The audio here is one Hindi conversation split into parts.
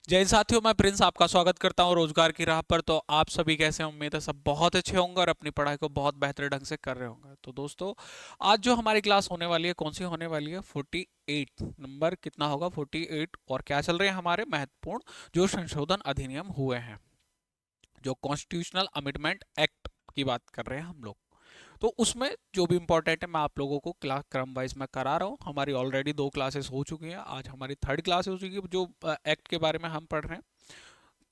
जय हिंद साथियों, मैं प्रिंस आपका स्वागत करता हूं रोजगार की राह पर। तो आप सभी कैसे हैं? उम्मीद है सब बहुत अच्छे होंगे और अपनी पढ़ाई को बहुत बेहतर ढंग से कर रहे होंगे। तो दोस्तों, आज जो हमारी क्लास होने वाली है, कौन सी होने वाली है? 48 नंबर कितना होगा? 48। और क्या चल रहे हैं हमारे महत्वपूर्ण जो संशोधन अधिनियम हुए हैं, जो कॉन्स्टिट्यूशनल अमेंडमेंट एक्ट की बात कर रहे हैं हम लोग। तो उसमें जो भी इंपॉर्टेंट है मैं आप लोगों को क्लास क्रम वाइज में करा रहा हूँ। हमारी ऑलरेडी 2 क्लासेस हो चुकी हैं, आज हमारी थर्ड क्लास हो चुकी है जो एक्ट के बारे में हम पढ़ रहे हैं।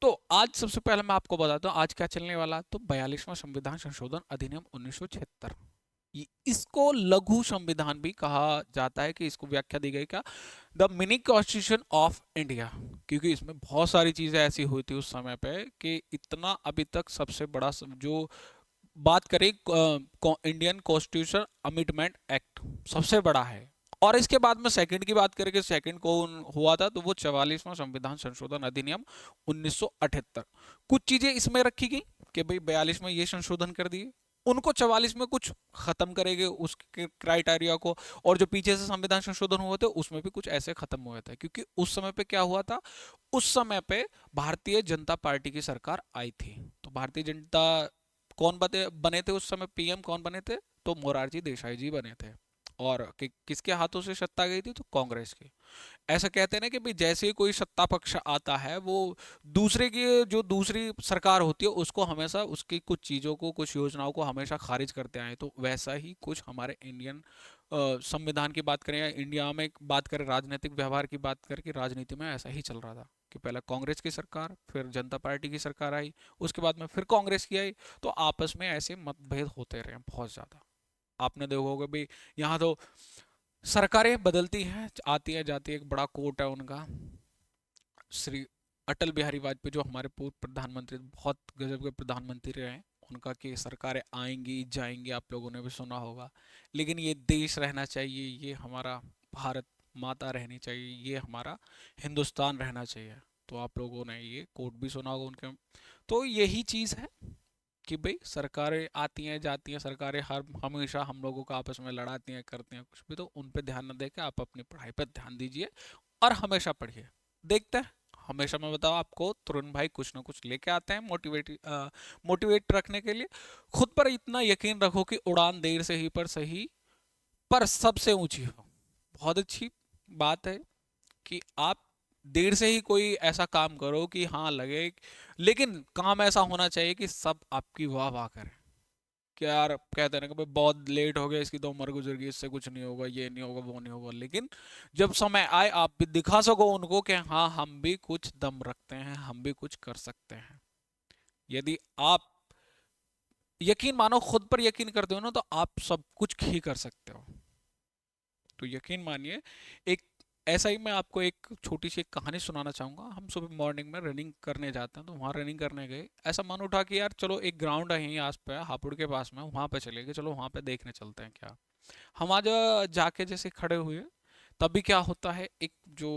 तो आज सबसे पहले मैं आपको बताता हूँ आज क्या चलने वाला है। तो 42वां संविधान संशोधन अधिनियम 1976, इसको लघु संविधान भी कहा जाता है। कि इसको व्याख्या दी गई क्या? The mini constitution of India. क्योंकि इसमें बहुत सारी चीजें ऐसी हुई थी उस समय पे कि इतना अभी तक सबसे बड़ा जो बात करें इंडियन कॉन्स्टिट्यूशन अमेंडमेंट एक्ट सबसे बड़ा है। और इसके बाद में सेकंड की बात करें कि सेकंड कौन हुआ था, तो वो 44वां संविधान संशोधन अधिनियम 1978। कुछ चीजें इसमें रखी गई कि भाई 42 में ये संशोधन कर दिए, उनको 44 में कुछ खत्म करेंगे उसके क्राइटेरिया को। और जो पीछे से संविधान संशोधन हुए थे उसमें भी कुछ ऐसे खत्म हुए थे, क्योंकि उस समय पे क्या हुआ था, उस समय पे भारतीय जनता पार्टी की सरकार आई थी। तो भारतीय जनता कौन बने थे उस समय? पीएम कौन बने थे? तो मोरारजी देसाई जी बने थे। और किसके हाथों से सत्ता गई थी? तो कांग्रेस की। ऐसा कहते हैं ना कि भाई जैसे ही कोई सत्ता पक्ष आता है, वो दूसरे की जो दूसरी सरकार होती है उसको हमेशा उसकी कुछ चीज़ों को, कुछ योजनाओं को हमेशा खारिज करते आए। तो वैसा ही कुछ हमारे इंडियन संविधान की बात करें या इंडिया में बात करें, राजनीतिक व्यवहार की बात करें, कि राजनीति में ऐसा ही चल रहा था कि पहले कांग्रेस की सरकार, फिर जनता पार्टी की सरकार आई, उसके बाद में फिर कांग्रेस की आई। तो आपस में ऐसे मतभेद होते रहे बहुत ज़्यादा। आपने देखा होगा भाई, यहाँ तो सरकारें बदलती हैं, आती है जाती है। एक बड़ा कोट है उनका, श्री अटल बिहारी वाजपेयी, जो हमारे पूर्व प्रधानमंत्री, बहुत गजब के प्रधानमंत्री रहे हैं। उनका कि सरकारें आएंगी जाएंगी, आप लोगों ने भी सुना होगा, लेकिन ये देश रहना चाहिए, ये हमारा भारत माता रहनी चाहिए, ये हमारा हिंदुस्तान रहना चाहिए। तो आप लोगों ने ये कोट भी सुना होगा उनके। तो यही चीज़ है कि भाई सरकारें आती हैं जाती हैं, सरकारें हर हमेशा हम लोगों को आपस में लड़ाती हैं, करती हैं कुछ भी। तो उन पे ध्यान न देकर आप अपनी पढ़ाई पर ध्यान दीजिए और हमेशा पढ़िए। देखते हैं, हमेशा मैं बताऊँ आपको, तरुण भाई कुछ ना कुछ लेके आते हैं मोटिवेट रखने के लिए। खुद पर इतना यकीन रखो कि उड़ान देर से ही पर सही, पर सबसे ऊंची हो। बहुत अच्छी बात है कि आप देर से ही कोई ऐसा काम करो कि हाँ लगे, लेकिन काम ऐसा होना चाहिए कि सब आपकी वाह वाह करें। कि यार कहते हैं ना कि भाई बहुत लेट हो गया, इसकी तो उम्र गुजर गई, इससे कुछ नहीं होगा, ये नहीं होगा, वो नहीं होगा। लेकिन जब समय आए आप भी दिखा सको उनको कि हाँ हम भी कुछ दम रखते हैं, हम भी कुछ कर सकते हैं। यदि आप यकीन मानो, खुद पर यकीन करते हो ना, तो आप सब कुछ ही कर सकते हो। तो यकीन मानिए। एक ऐसा ही मैं आपको एक छोटी सी एक कहानी सुनाना चाहूँगा। हम सुबह मॉर्निंग में रनिंग करने जाते हैं, तो वहाँ रनिंग करने गए, ऐसा मन उठा कि यार चलो एक ग्राउंड है यहीं आस पे, हापुड़ के पास में, वहाँ पे चले गए, चलो वहाँ पे देखने चलते हैं क्या। हम आज जाके जैसे खड़े हुए, तभी क्या होता है, एक जो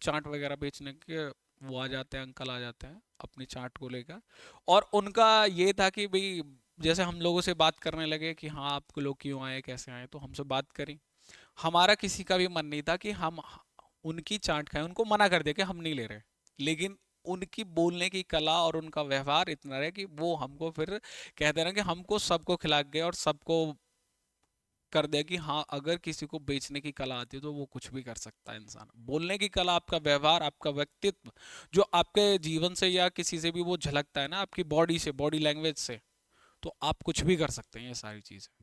चाट वगैरह बेचने के वो आ जाते हैं, अंकल आ जाते हैं अपनी चाट को लेकर। और उनका ये था कि भाई जैसे हम लोगों से बात करने लगे कि हाँ आप लोग क्यों आए, कैसे आए, तो हमसे बात करी। हमारा किसी का भी मन नहीं था कि हम उनकी चाट खाएं, उनको मना कर दिया कि हम नहीं ले रहे। लेकिन उनकी बोलने की कला और उनका व्यवहार इतना रहा कि वो हमको फिर कहते हैं ना कि हमको सबको खिला गए और सबको कर दिया कि हाँ अगर किसी को बेचने की कला आती है तो वो कुछ भी कर सकता है। इंसान बोलने की कला, आपका व्यवहार, आपका व्यक्तित्व, जो आपके जीवन से या किसी से भी वो झलकता है ना, आपकी बॉडी से, बॉडी लैंग्वेज से, तो आप कुछ भी कर सकते हैं ये सारी चीजें।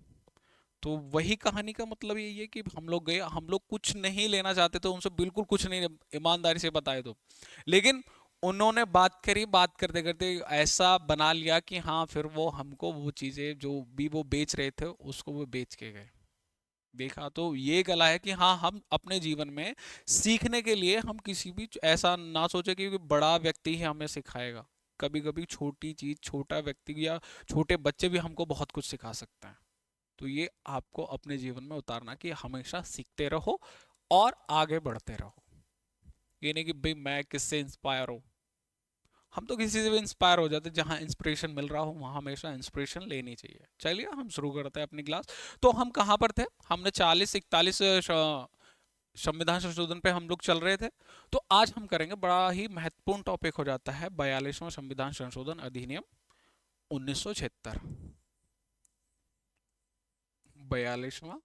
तो वही कहानी का मतलब यही है कि हम लोग गए, हम लोग कुछ नहीं लेना चाहते थे उनसे, बिल्कुल कुछ नहीं, ईमानदारी से बताए तो। लेकिन उन्होंने बात करी, बात करते करते ऐसा बना लिया कि हाँ फिर वो हमको वो चीज़ें जो भी वो बेच रहे थे उसको वो बेच के गए। देखा, तो ये कला है कि हाँ हम अपने जीवन में सीखने के लिए हम किसी भी ऐसा ना सोचे कि बड़ा व्यक्ति ही हमें सिखाएगा। कभी कभी छोटी चीज, छोटा व्यक्ति या छोटे बच्चे भी हमको बहुत कुछ सिखा सकते हैं। तो ये आपको अपने जीवन में उतारना कि हमेशा सीखते रहो और आगे बढ़ते रहो। ये नहीं कि भाई मैं किससे इंस्पायर हूँ, हम तो किसी से भी इंस्पायर हो जाते, जहाँ इंस्पिरेशन मिल रहा हो वहाँ हमेशा इंस्पिरेशन लेनी चाहिए। चलिए हम शुरू करते हैं अपनी क्लास। तो हम कहाँ पर थे? हमने 40 41 संविधान संशोधन पे हम लोग चल रहे थे। तो आज हम करेंगे, बड़ा ही महत्वपूर्ण टॉपिक हो जाता है, 42वां संविधान संशोधन अधिनियम 1976। 42वां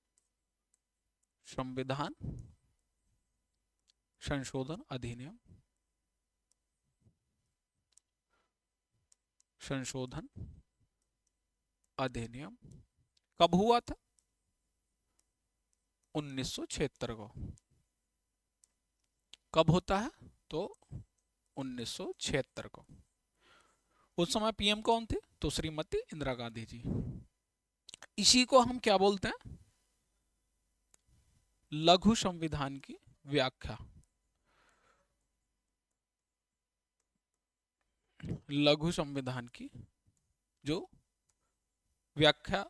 संविधान संशोधन अधिनियम संशोधन अधिनियम कब हुआ था? 1976 को। कब होता है? तो 1976 को। उस समय पीएम कौन थे? तो श्रीमती इंदिरा गांधी जी। इसी को हम क्या बोलते हैं? लघु संविधान की व्याख्या। लघु संविधान की जो व्याख्या,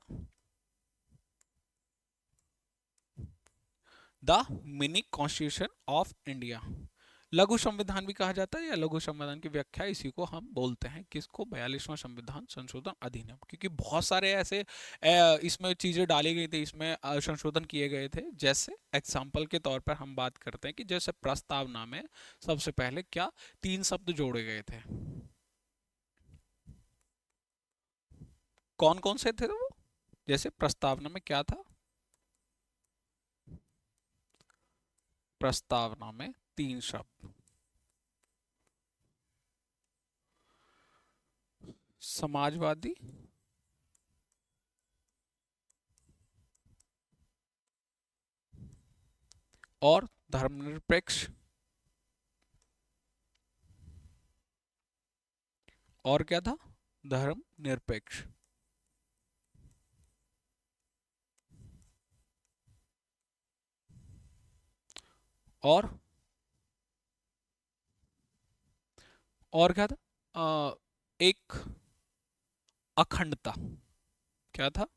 the mini constitution of India, लघु संविधान भी कहा जाता है, या लघु संविधान की व्याख्या, इसी को हम बोलते हैं। किसको? 42वां संविधान संशोधन अधिनियम। क्योंकि बहुत सारे ऐसे इसमें चीजें डाली गई थी, इसमें संशोधन किए गए थे। जैसे एग्जाम्पल के तौर पर हम बात करते हैं कि जैसे प्रस्तावना में सबसे पहले क्या 3 शब्द जोड़े गए थे? कौन कौन से थे वो? जैसे प्रस्तावना में क्या था? प्रस्तावना में 3 शब्द, समाजवादी, और धर्मनिरपेक्ष, और क्या था? धर्मनिरपेक्ष। और क्या था? एक अखंडता। क्या था?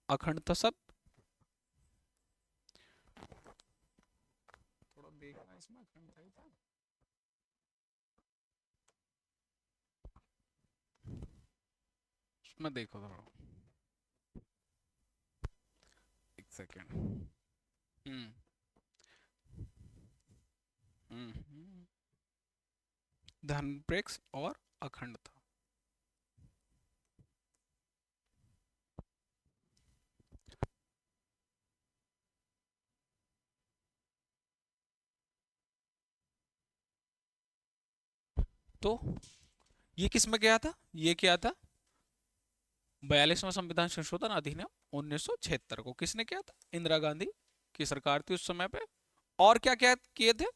अखंडता शब्द। थोड़ा देखना इसमें, अखंडता ही था। इसमें देखो थोड़ा, एक सेकेंड। हम्म धर्मनिरपेक्ष और अखंडता। तो ये किस में गया था? ये क्या था? 42वां संविधान संशोधन अधिनियम 1976 को किसने किया था? इंदिरा गांधी की सरकार थी उस समय पे। और क्या क्या किए थे?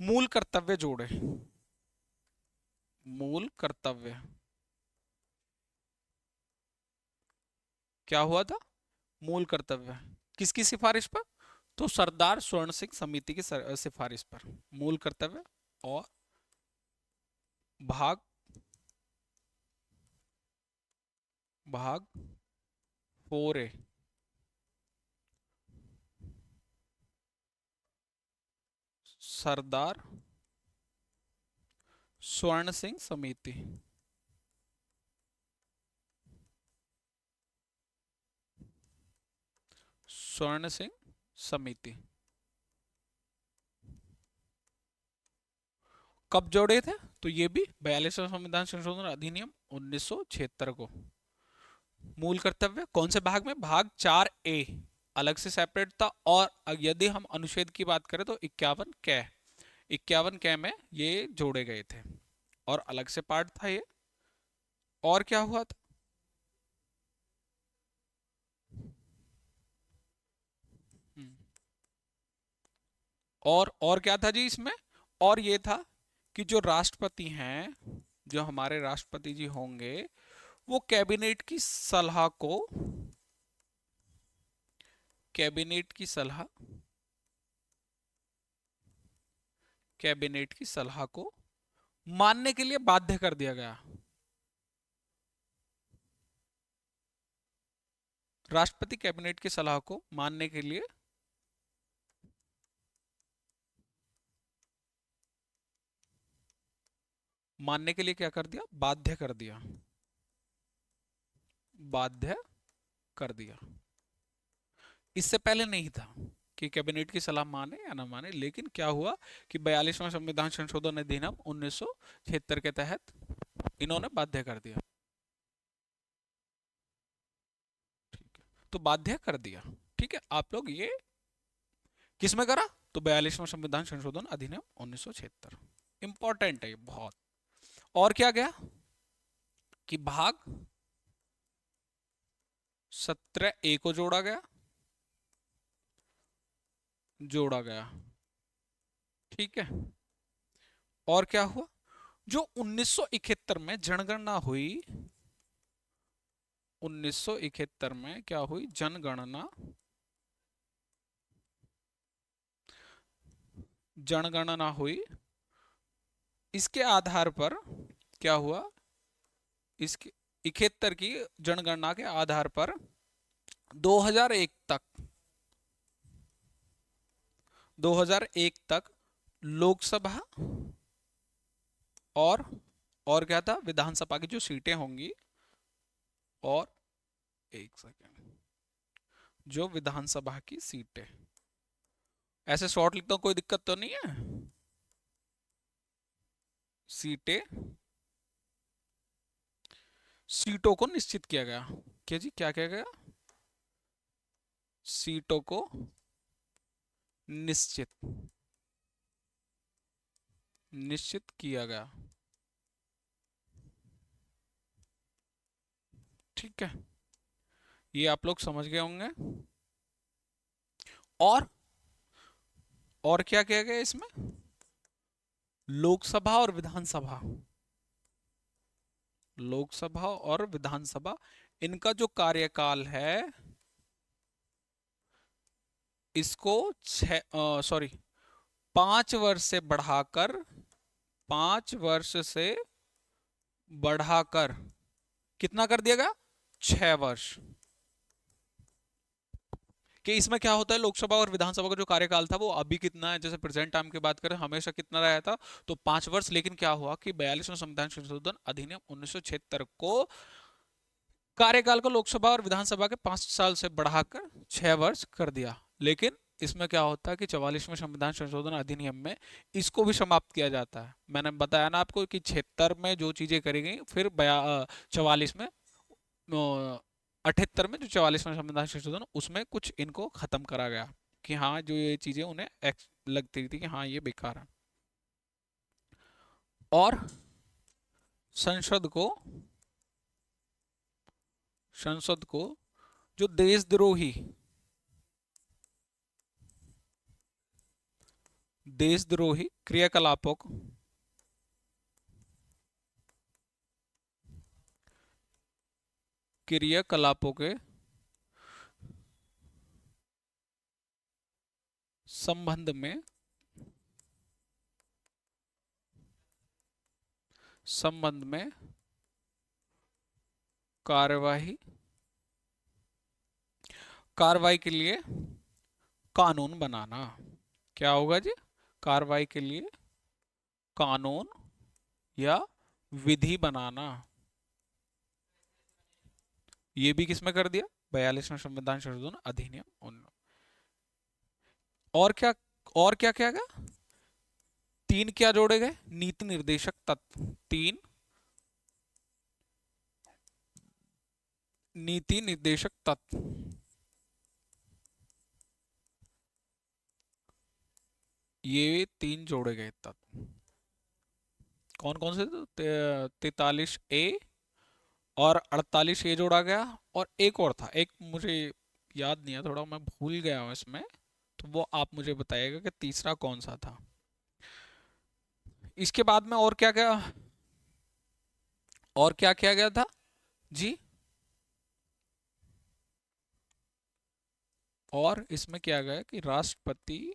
मूल कर्तव्य जोड़े। मूल कर्तव्य क्या हुआ था? मूल कर्तव्य किसकी सिफारिश पर? तो सरदार स्वर्ण सिंह समिति की सिफारिश पर मूल कर्तव्य। और भाग भाग 4A, सरदार स्वर्ण सिंह समिति। स्वर्ण सिंह समिति कब जोड़े थे? तो ये भी 42वां संविधान संशोधन अधिनियम 1976 को। मूल कर्तव्य कौन से भाग में? भाग 4A अलग से सेपरेट था। और यदि हम अनुच्छेद की बात करें तो 51 कै में ये जोड़े गए थे और अलग से पार्ट था ये। और क्या हुआ था? हम्म, और क्या था जी इसमें? और ये था कि जो राष्ट्रपति हैं, जो हमारे राष्ट्रपति जी होंगे, वो कैबिनेट की सलाह कैबिनेट की सलाह को मानने के लिए बाध्य कर दिया गया। राष्ट्रपति कैबिनेट की सलाह को मानने के लिए क्या कर दिया? बाध्य कर दिया। बाध्य कर दिया। इससे पहले नहीं था। कि कैबिनेट की सलाह माने या ना माने, लेकिन क्या हुआ कि 42वां संविधान संशोधन अधिनियम 1976 के तहत इन्होंने बाध्य कर दिया। ठीक है, तो बाध्य कर दिया। ठीक है, आप लोग ये किस में करा, तो 42वां संविधान संशोधन अधिनियम 1976 इंपॉर्टेंट है ये बहुत। और क्या गया कि भाग 17A को जोड़ा गया। ठीक है, और क्या हुआ, जो 1971 में जनगणना हुई, 1971 में क्या हुई, जनगणना हुई। इसके आधार पर क्या हुआ, इसके 71 की जनगणना के आधार पर 2001 तक 2001 तक लोकसभा और और क्या था, विधानसभा की जो सीटें होंगी, और एक सेकेंड, जो विधानसभा की सीटें, ऐसे शॉर्ट लिखता हूं, कोई दिक्कत तो नहीं है। सीटें, सीटों को निश्चित किया गया। क्या जी, क्या किया गया, सीटों को निश्चित निश्चित किया गया। ठीक है, ये आप लोग समझ गए होंगे। और और क्या किया गया इसमें, लोकसभा और विधानसभा, लोकसभा और विधानसभा, इनका जो कार्यकाल है, इसको 5 वर्ष से बढ़ाकर, 5 वर्ष से बढ़ाकर कितना कर दिया गया, 6 वर्ष। कि इसमें क्या होता है, लोकसभा और विधानसभा का जो कार्यकाल था वो अभी कितना है, जैसे प्रेजेंट टाइम की बात करें हमेशा कितना रहा था, तो 5 वर्ष। लेकिन क्या हुआ कि 42वां संविधान संशोधन अधिनियम 1976 को कार्यकाल को लोकसभा और विधानसभा के 5 साल से बढ़ाकर 6 वर्ष कर दिया। लेकिन इसमें क्या होता है कि 44वें संविधान संशोधन अधिनियम में इसको भी समाप्त किया जाता है। मैंने बताया ना आपको कि 76 में जो चीजें करी गई, फिर 44 में, 78 में जो 44वां संविधान संशोधन, उसमें कुछ इनको खत्म करा गया कि हाँ, जो ये चीजें उन्हें लगती थी कि हाँ ये बेकार है। और संसद को संसद को जो देशद्रोही क्रियाकलापों को, क्रियाकलापों के संबंध में कार्यवाही कार्रवाई के लिए कानून बनाना। क्या होगा जी, कार्रवाई के लिए कानून या विधि बनाना। ये भी किसमें कर दिया, 42वां संविधान संशोधन अधिनियम और क्या, और क्या क्या गया, 3 क्या जोड़े गए, नीति निर्देशक तत्व, 3 नीति निर्देशक तत्व, ये 3 जोड़े गए तत्व। कौन कौन से, 43A और 48A जोड़ा गया, और एक और था, एक मुझे याद नहीं है, थोड़ा मैं भूल गया हूं इसमें, तो वो आप मुझे बताइएगा कि तीसरा कौन सा था। इसके बाद में और क्या किया गया था जी, और इसमें क्या गया कि राष्ट्रपति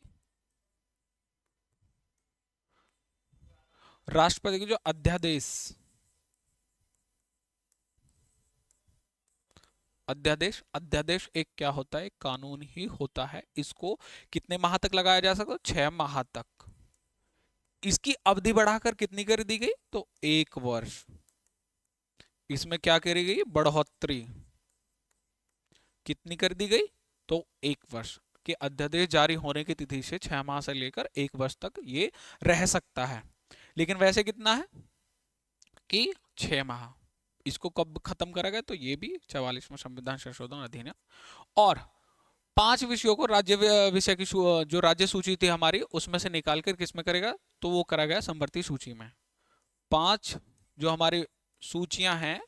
की जो अध्यादेश एक क्या होता है, एक कानून ही होता है। इसको कितने माह तक लगाया जा सकता है, 6 माह तक। इसकी अवधि बढ़ाकर कितनी कर दी गई, तो 1 वर्ष। इसमें क्या करी गई, बढ़ोतरी कितनी कर दी गई, तो 1 वर्ष। कि अध्यादेश जारी होने की तिथि से 6 माह से लेकर 1 वर्ष तक ये रह सकता है। लेकिन वैसे कितना है कि 6 माह। इसको कब खत्म करा गया, तो ये भी 44वां संविधान संशोधन अधिनियम। और 5 विषयों को राज्य विषय की जो राज्य सूची थी हमारी उसमें से निकाल कर किस में करेगा, तो वो करा गया समवर्ती सूची में। 5 जो हमारी सूचियां हैं,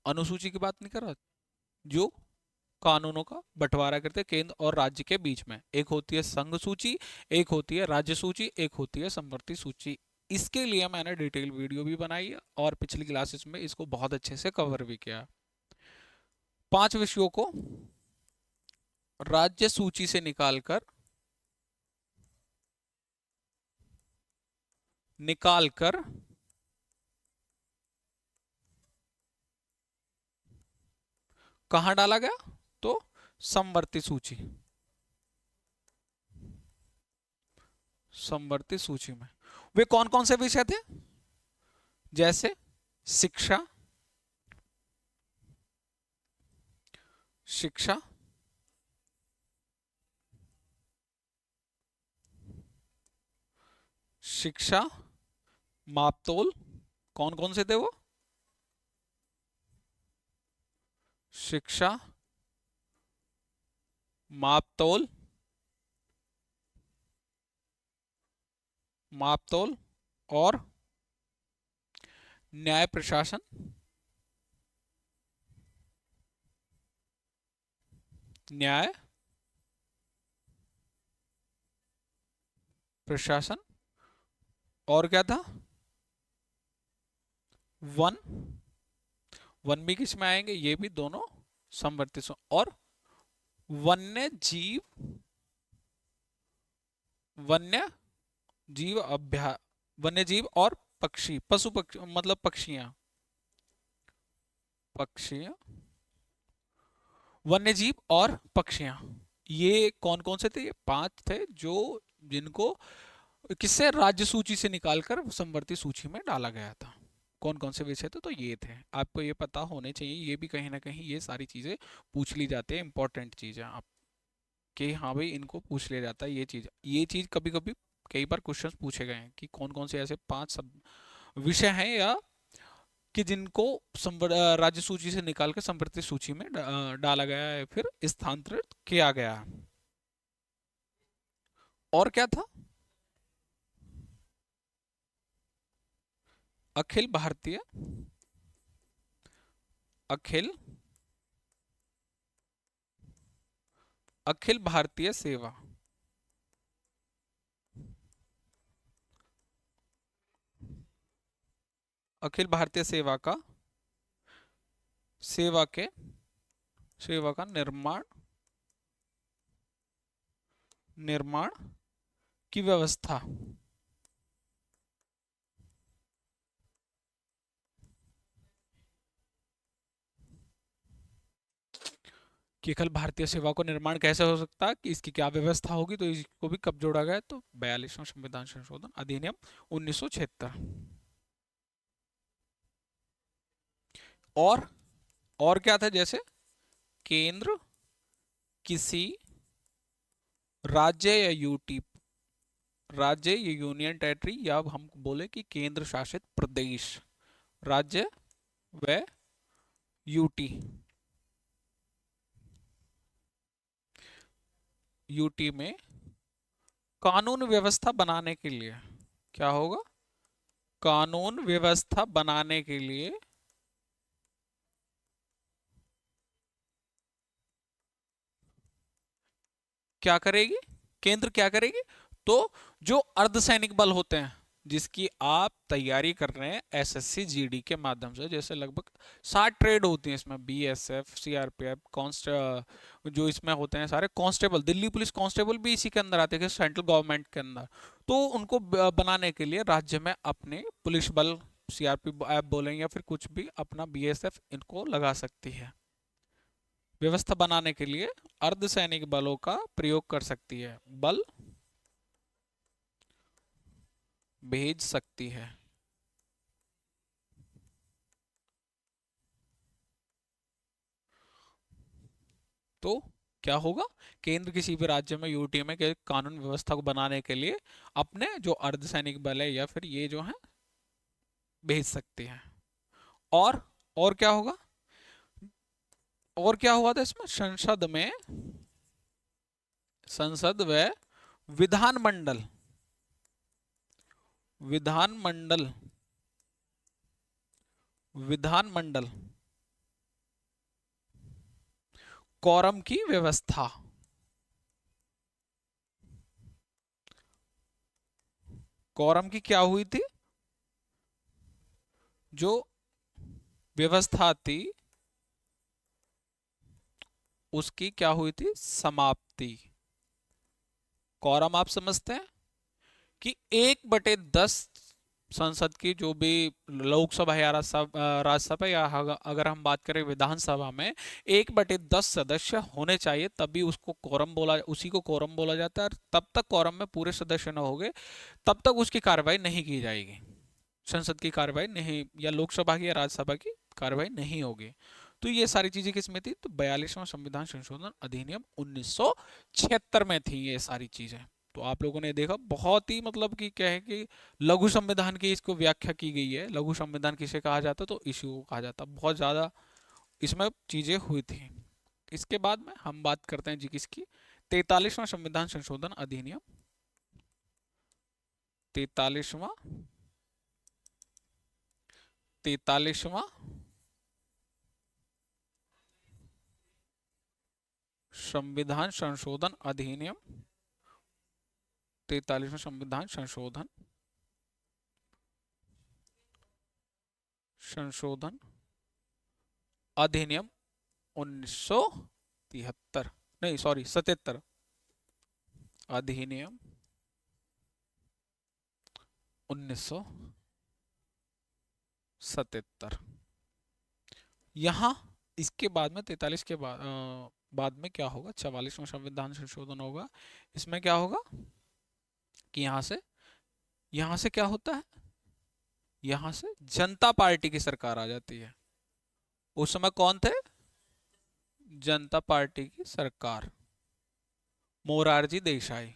अनुसूची की बात नहीं कर रहा, जो कानूनों का बंटवारा करते हैं केंद्र और राज्य के बीच में। एक होती है संघ सूची, एक होती है राज्य सूची, एक होती है समवर्ती सूची। इसके लिए मैंने डिटेल वीडियो भी बनाई है और पिछली क्लासेस में इसको बहुत अच्छे से कवर भी किया। 5 विषयों को राज्य सूची से निकालकर निकालकर कहां डाला गया, तो समवर्ती सूची, समवर्ती सूची में। वे कौन कौन से विषय थे, जैसे शिक्षा, शिक्षा, शिक्षा, मापतोल, कौन कौन से थे वो, शिक्षा, मापतोल, मापतोल और न्याय प्रशासन, न्याय प्रशासन। और क्या था, वन, वन भी किस में आएंगे, ये भी दोनों समवर्ती और वन्य जीव, वन्य जीव अभ्यास, वन्य जीव और पक्षी, पशु पक्षी मतलब पक्षियां, पक्षियां, वन्य जीव और पक्षियां। ये कौन कौन से थे, ये 5 थे जो जिनको किससे, राज्य सूची से निकालकर समवर्ती सूची में डाला गया था। कौन कौन से विषय थे, तो ये थे। आपको ये पता होने चाहिए, ये भी कहीं ना कहीं ये सारी चीजें पूछ ली जाती है, इंपॉर्टेंट चीजें आप कि हाँ भाई इनको पूछ लिया जाता है। ये चीज कभी कभी कई बार क्वेश्चन पूछे गए हैं कि कौन कौन से ऐसे 5 सब विषय हैं या कि जिनको राज्य सूची से निकाल कर समवर्ती सूची में डाला गया है, फिर स्थानांतरित किया गया है। और क्या था, अखिल भारतीय, अखिल अखिल भारतीय सेवा, अखिल भारतीय सेवा का, सेवा के, सेवा का निर्माण, निर्माण की व्यवस्था, कि अखिल भारतीय सेवा को निर्माण कैसे हो सकता है, कि इसकी क्या व्यवस्था होगी, तो इसको भी कब जोड़ा गया, तो 42वां संविधान संशोधन अधिनियम 1976। और और क्या था, जैसे केंद्र किसी राज्य या यूटी, राज्य या यूनियन टेरिटरी, या हम बोले कि केंद्र शासित प्रदेश, राज्य व यूटी, यूटी में कानून व्यवस्था बनाने के लिए, क्या होगा, कानून व्यवस्था बनाने के लिए क्या करेगी, केंद्र क्या करेगी, तो जो अर्धसैनिक बल होते हैं जिसकी आप तैयारी कर रहे हैं एसएससी जीडी के माध्यम से, जैसे लगभग 60 ट्रेड होती हैं इसमें, बीएसएफ, सीआरपीएफ, कॉन्स्ट, जो इसमें होते हैं सारे कांस्टेबल, दिल्ली पुलिस कांस्टेबल भी इसी के अंदर आते हैं सेंट्रल गवर्नमेंट के अंदर। तो उनको बनाने के लिए राज्य में अपने पुलिस बल, सीआरपीएफ बोलें या फिर कुछ भी अपना बीएसएफ इनको लगा सकती है, व्यवस्था बनाने के लिए अर्धसैनिक बलों का प्रयोग कर सकती है, बल भेज सकती है। तो क्या होगा, केंद्र किसी भी राज्य में यूटी में के कानून व्यवस्था को बनाने के लिए अपने जो अर्धसैनिक बल है या फिर ये जो है भेज सकती है। और और क्या होगा, और क्या हुआ था इसमें, संसद व विधानमंडल, विधानमंडल विधानमंडल कोरम की व्यवस्था, कोरम की क्या हुई थी, जो व्यवस्था थी उसकी क्या हुई थी, समाप्ति। कोरम आप समझते हैं कि 1/10 संसद की जो भी लोकसभा या राज्यसभा या अगर हम बात करें विधानसभा में 1/10 सदस्य होने चाहिए, तभी उसको कोरम बोला, उसी को कोरम बोला जाता है। और तब तक कोरम में पूरे सदस्य न होंगे तब तक उसकी कार्रवाई नहीं की जाएगी, संसद की कार्रवाई नहीं, या लोकसभा की या राज्यसभा की कार्रवाई नहीं होगी। तो ये सारी चीजें किसमें थी, तो 42वां संविधान संशोधन अधिनियम 1976 में थी ये सारी चीजें। तो आप लोगों ने देखा बहुत ही मतलब कि क्या है कि लघु संविधान की इसको व्याख्या की गई है। लघु संविधान किसे कहा जाता, तो इश्यू को कहा जाता। बहुत ज्यादा इसमें चीजें हुई थी। इसके बाद में हम बात करते हैं जी किसकी, 43वां संविधान संशोधन अधिनियम, 43वां 43वां संविधान संशोधन अधिनियम, 43वां संविधान संशोधन संशोधन अधिनियम 1973, नहीं सॉरी 77, अधिनियम 1977। यहां इसके बाद में 43 के बाद में क्या होगा, 44वां संविधान संशोधन होगा। इसमें क्या होगा कि यहां से क्या होता है, यहां से जनता पार्टी की सरकार आ जाती है। उस समय कौन थे, जनता पार्टी की सरकार, मोरारजी देसाई,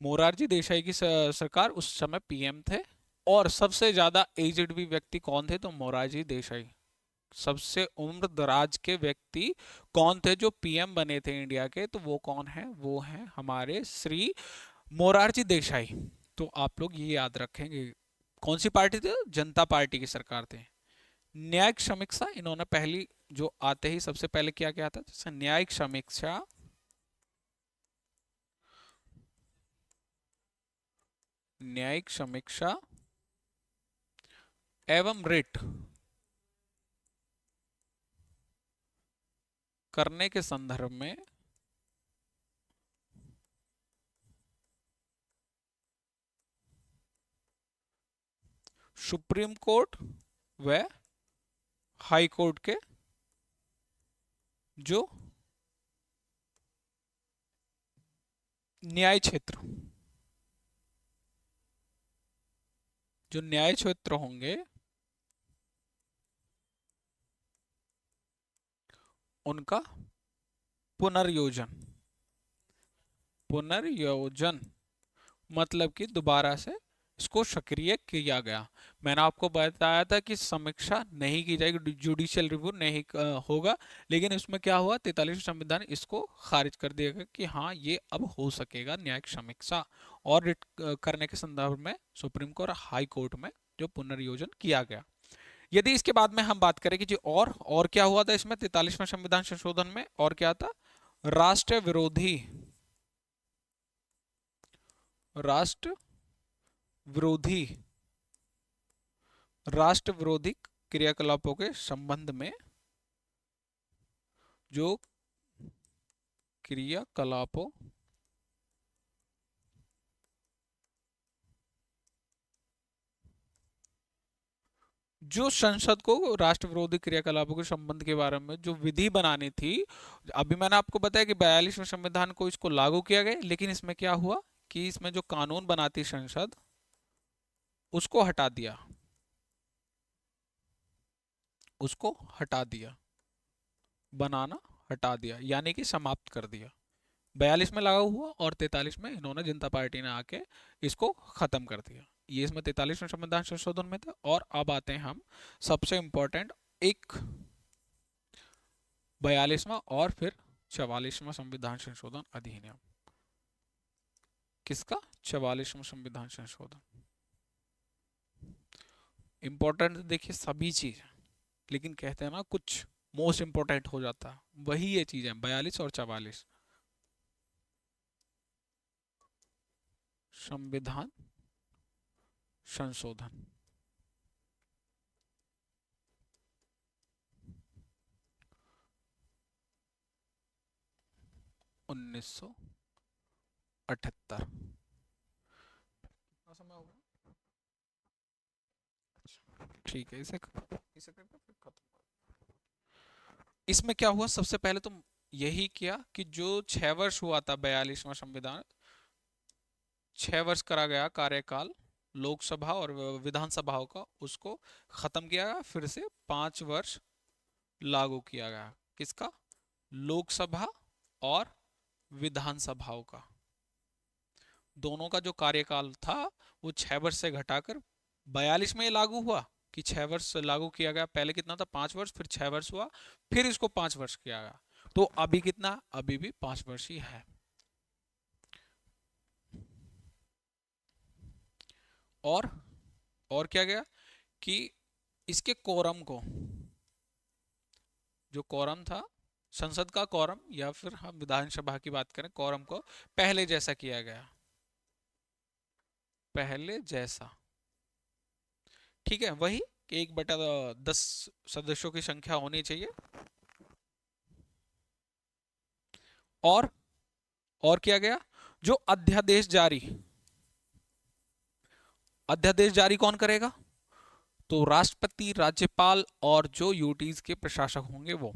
मोरारजी देसाई की सरकार उस समय पीएम थे। और सबसे ज्यादा एजेड भी व्यक्ति कौन थे, तो मोरारजी देसाई। सबसे उम्र दराज के व्यक्ति कौन थे जो पीएम बने थे इंडिया के, तो वो कौन है, वो है हमारे श्री मोरारजी देसाई। तो आप लोग ये याद रखेंगे, कौन सी पार्टी थी, जनता पार्टी की सरकार थे। न्यायिक समीक्षा इन्होंने पहली, जो आते ही सबसे पहले क्या किया था, जैसे न्यायिक समीक्षा, न्यायिक समीक्षा एवं रिट करने के संदर्भ में सुप्रीम कोर्ट व हाई कोर्ट के जो न्याय क्षेत्र, जो न्याय क्षेत्र होंगे उनका पुनर्योजन, पुनर्योजन मतलब कि दोबारा से इसको सक्रिय किया गया। मैंने आपको बताया था कि समीक्षा नहीं की जाएगी, जुडिशियल रिव्यू नहीं होगा, लेकिन इसमें क्या हुआ, 43वां संविधान इसको खारिज कर दिया गया कि हाँ ये अब हो सकेगा न्यायिक समीक्षा। और रिट करने के संदर्भ में सुप्रीम कोर्ट और हाई कोर्ट में जो पुनर्योजन किया गया। यदि इसके बाद में हम बात करें कि जी और क्या हुआ था इसमें 43वां संविधान संशोधन में, और क्या था, राष्ट्र विरोधी, राष्ट्र विरोधी, राष्ट्र विरोधी क्रियाकलापों के संबंध में जो क्रियाकलापों, जो संसद को राष्ट्र विरोधी क्रियाकलापों के संबंध के बारे में जो विधि बनानी थी, अभी मैंने आपको बताया कि 42वें संविधान को इसको लागू किया गया, लेकिन इसमें क्या हुआ कि इसमें जो कानून बनाती संसद उसको हटा दिया, उसको हटा दिया, बनाना हटा दिया, यानी कि समाप्त कर दिया। 42 में लागू हुआ और 43 में इन्होंने, जनता पार्टी ने आके इसको खत्म कर दिया। ये इसमें 43वें संविधान संशोधन में था। और अब आते हैं हम सबसे इंपॉर्टेंट एक 42वां और फिर 44वां संविधान संशोधन अधिनियम। किसका? 44वां संविधान संशोधन। इंपॉर्टेंट देखिए सभी चीज, लेकिन कहते हैं ना कुछ मोस्ट इंपॉर्टेंट हो जाता है, वही ये चीज है 42 और 44। संविधान संशोधन 1978। कितना समय हो गया? ठीक है, इसे इसे करके फिर खत्म। इसमें क्या हुआ, सबसे पहले तो यही किया कि जो 6 वर्ष हुआ था 42वां संविधान, 6 वर्ष करा गया कार्यकाल लोकसभा और विधानसभाओं का, उसको खत्म किया गया, फिर से 5 वर्ष लागू किया गया। किसका? लोकसभा और विधानसभाओं का। दोनों का जो कार्यकाल था वो 6 वर्ष से घटाकर 42 में लागू हुआ कि 6 वर्ष लागू किया गया। पहले कितना था? 5 वर्ष, फिर 6 वर्ष हुआ, फिर इसको 5 वर्ष किया गया। तो अभी कितना? अभी भी 5 वर्ष ही है। और क्या गया कि इसके कोरम को, जो कोरम था संसद का कोरम, या फिर हम विधानसभा की बात करें, कोरम को पहले जैसा किया गया, पहले जैसा। ठीक है, वही कि 1/10 सदस्यों की संख्या होनी चाहिए। और किया गया, जो अध्यादेश जारी कौन करेगा? तो राष्ट्रपति, राज्यपाल और जो यूटीज के प्रशासक होंगे वो,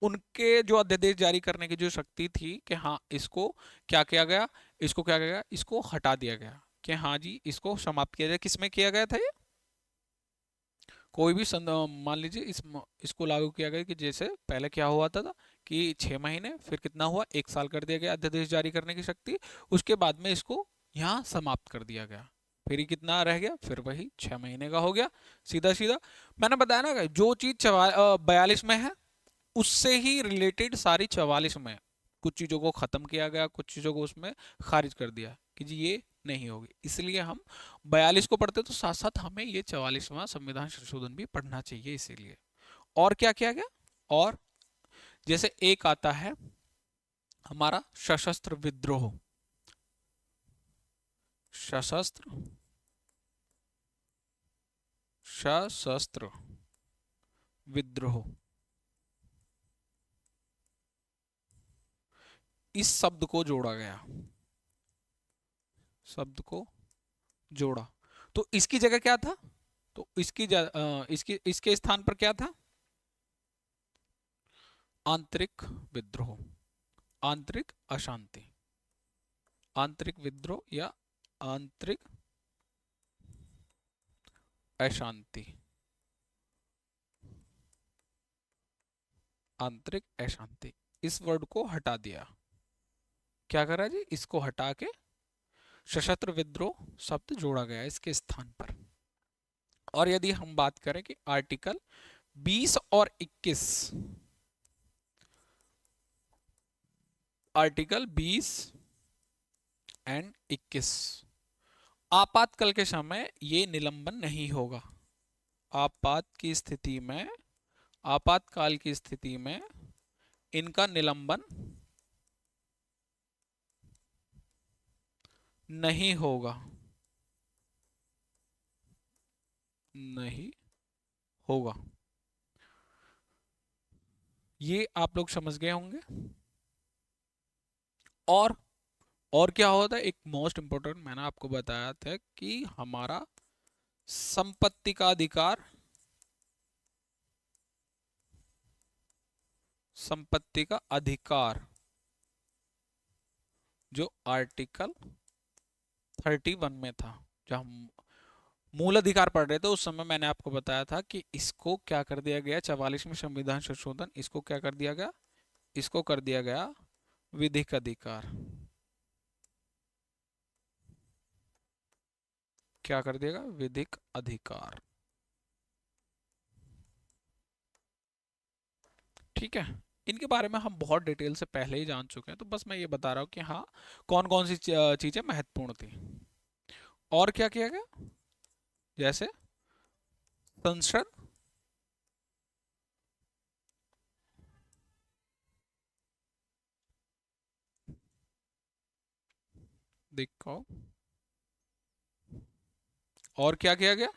उनके जो अध्यादेश जारी करने की जो शक्ति थी कि हाँ इसको क्या किया गया, इसको क्या किया गया, इसको हटा दिया गया कि हाँ जी इसको समाप्त किया जाए। किसमें किया गया था ये? कोई भी मान लीजिए इसको लागू किया गया कि जैसे पहले क्या हुआ था कि 6 महीने, फिर कितना हुआ, 1 साल कर दिया गया अध्यादेश जारी करने की शक्ति। उसके बाद में इसको यहाँ समाप्त कर दिया गया। फिर ही कितना रह गया? फिर वही 6 महीने का हो गया, सीधा सीधा। मैंने बताया ना, जो चीज 42 में है उससे ही रिलेटेड सारी 44 में कुछ चीजों को खत्म किया गया, कुछ चीजों को उसमें खारिज कर दिया कि जी ये नहीं होगी। इसलिए हम 42 को पढ़ते तो साथ साथ हमें ये 44वां संविधान संशोधन भी पढ़ना चाहिए। इसीलिए और क्या किया गया? और जैसे एक आता है हमारा सशस्त्र विद्रोह, सशस्त्र सशस्त्र विद्रोह, इस शब्द को जोड़ा गया, शब्द को जोड़ा। तो इसकी जगह क्या था? तो इसके स्थान पर क्या था? आंतरिक विद्रोह, आंतरिक अशांति, आंतरिक विद्रोह या आंतरिक अशांति, आंतरिक अशांति। इस वर्ड को हटा दिया। क्या करा जी? इसको हटा के सशस्त्र विद्रोह शब्द जोड़ा गया इसके स्थान पर। और यदि हम बात करें कि आर्टिकल 20 और 21, आर्टिकल 20 एंड 21, आपातकाल के समय ये निलंबन नहीं होगा। आपातकाल की स्थिति में इनका निलंबन नहीं होगा, नहीं होगा। ये आप लोग समझ गए होंगे। और क्या होता है? एक मोस्ट इंपोर्टेंट मैंने आपको बताया था कि हमारा संपत्ति का अधिकार, संपत्ति का अधिकार जो आर्टिकल 31 में था, जब हम मूल अधिकार पढ़ रहे थे उस समय मैंने आपको बताया था कि इसको क्या कर दिया गया, 44वें संविधान संशोधन, इसको क्या कर दिया गया, इसको कर दिया गया विधिक अधिकार। क्या कर दिया गया? विधिक अधिकार। ठीक है। इनके बारे में हम बहुत डिटेल से पहले ही जान चुके हैं, तो बस मैं ये बता रहा हूँ कि हाँ, कौन कौन सी चीजें महत्वपूर्ण थी। और क्या किया गया? जैसे संसद, देखो, और क्या किया गया?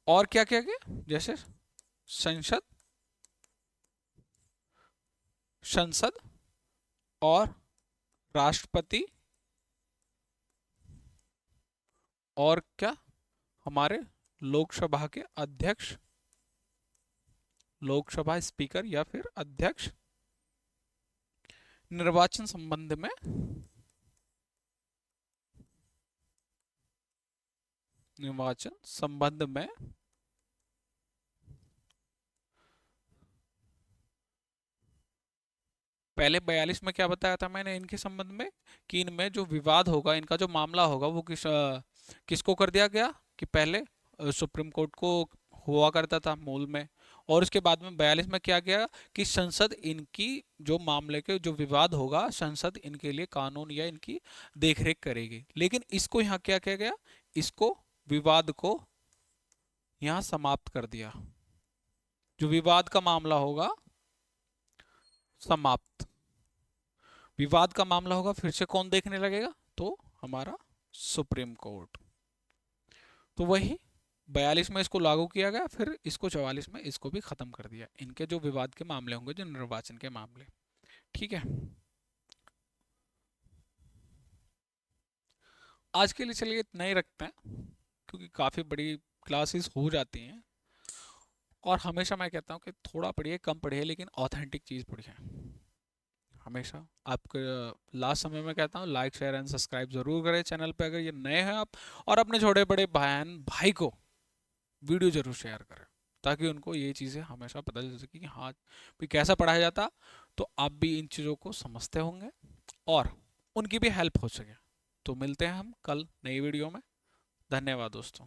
और क्या किया गया? जैसे संसद, संसद और राष्ट्रपति, और क्या, हमारे लोकसभा के अध्यक्ष, लोकसभा स्पीकर या फिर अध्यक्ष, निर्वाचन संबंध में, निर्वाचन संबंध में पहले 42 में क्या बताया था मैंने इनके संबंध में, कि इनमें जो विवाद होगा, इनका जो मामला होगा, वो किसको कर दिया गया कि पहले सुप्रीम कोर्ट को हुआ करता था मूल में। और उसके बाद में 42 में क्या गया कि संसद इनकी जो मामले के जो विवाद होगा, संसद इनके लिए कानून या इनकी देखरेख करेगी। लेकिन इसको यहाँ क्या किया गया? इसको, विवाद को यहाँ समाप्त कर दिया। जो विवाद का मामला होगा समाप्त। विवाद का मामला होगा फिर से कौन देखने लगेगा? तो हमारा सुप्रीम कोर्ट। तो वही 42 में इसको लागू किया गया, फिर इसको 44 में इसको भी खत्म कर दिया, इनके जो विवाद के मामले होंगे, जो निर्वाचन के मामले। ठीक है। आज के लिए चलिए इतना ही रखते हैं, क्योंकि काफ़ी बड़ी क्लासेस हो जाती हैं। और हमेशा मैं कहता हूँ कि थोड़ा पढ़िए, कम पढ़िए, लेकिन ऑथेंटिक चीज़ पढ़िए हमेशा। आपके लास्ट समय में कहता हूँ, लाइक शेयर एंड सब्सक्राइब जरूर करें चैनल पे अगर ये नए हैं आप। और अपने छोटे बड़े बहन भाई को वीडियो जरूर शेयर करें, ताकि उनको ये चीज़ें हमेशा पता चल सके कि हाँ भी कैसा पढ़ाया जाता, तो आप भी इन चीज़ों को समझते होंगे और उनकी भी हेल्प हो सके। तो मिलते हैं हम कल नई वीडियो में। धन्यवाद दोस्तों।